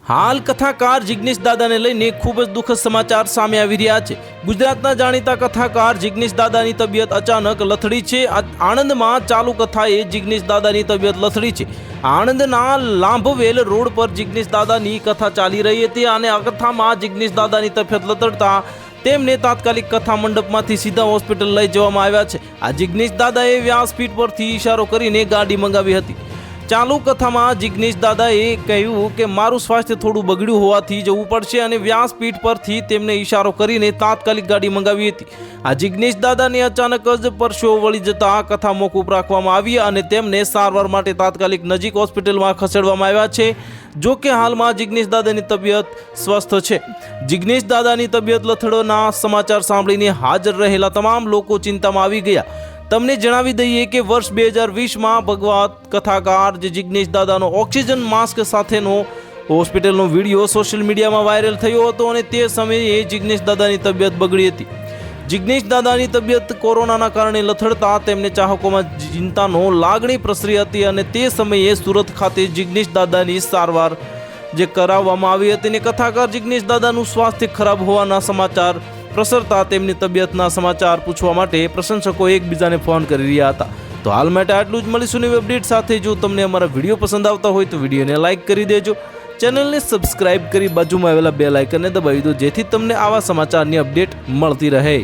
હાલ કથાકાર જિગ્નેશ દાદાને લઈને ખૂબ જ દુઃખદ સમાચાર સામે આવી રહ્યા છે। ગુજરાતના જાણીતા કથાકાર જિગ્નેશ દાદાની તબિયત અચાનક લથડી છે। આણંદમાં ચાલુ કથાએ જિગ્નેશ દાદાની તબિયત લથડી છે। આણંદના લાંભવેલ રોડ પર જિગ્નેશ દાદાની કથા ચાલી રહી હતી અને આ કથામાં જિગ્નેશ દાદાની તબિયત લથડતા તેમને તાત્કાલિક કથા મંડપમાંથી સીધા હોસ્પિટલ લઈ જવામાં આવ્યા છે। આ જિગ્નેશ દાદાએ વ્યાસપીઠ પરથી ઇશારો કરીને ગાડી મંગાવી હતી। ચાલુ કથામાં જિગ્નેશ દાદાએ કહ્યું કે મારું સ્વાસ્થ્ય થોડું બગડ્યું હોવાથી જવું પડશે અને વ્યાસપીઠ પરથી તેમને ઇશારો કરીને તાત્કાલિક ગાડી મંગાવી હતી। આ જિગ્નેશ દાદાને અચાનક જ પરસેવો વળી જતા કથા મોકૂફ રાખવામાં આવી અને તેમને સારવાર માટે તાત્કાલિક નજીક હોસ્પિટલમાં ખસેડવામાં આવ્યા છે। જો કે હાલમાં જિગ્નેશ દાદાની તબિયત સ્વસ્થ છે। જિગ્નેશ દાદાની તબિયત લથડવાના સમાચાર સાંભળીને હાજર રહેલા તમામ લોકો ચિંતામાં આવી ગયા। તમને જણાવી દઈએ કે વર્ષ 2020માં ભગવત કથાકાર જે જિગ્નેશ દાદાનો ઓક્સિજન માસ્ક સાથેનો હોસ્પિટલનો વિડીયો સોશિયલ મીડિયામાં વાયરલ થયો હતો અને તે સમયે જિગ્નેશ દાદાની તબિયત બગડી હતી। જિગ્નેશ દાદાની તબિયત કોરોનાના કારણે લથડતા તેમને ચાહકોમાં ચિંતાનો લાગણી પ્રસરી હતી અને તે સમયે સુરત ખાતે જિગ્નેશ દાદાની સારવાર જે કરાવવામાં આવી હતી અને કથાકાર જિગ્નેશ દાદાનું સ્વાસ્થ્ય ખરાબ હોવાના સમાચાર પ્રસરતા તેમની તબિયતના સમાચાર પૂછવા માટે પ્રશંસકો એકબીજાને ફોન કરી રહ્યા હતા। તો હાલ માટે આટલું જ, મળીશું નવી અપડેટ સાથે। જો તમને અમારા વિડીયો પસંદ આવતા હોય તો વિડીયોને લાઇક કરી દેજો, ચેનલને સબસ્ક્રાઇબ કરી બાજુમાં આવેલા બેલ આઇકનને દબાવી દો જેથી તમને આવા સમાચારની અપડેટ મળતી રહે।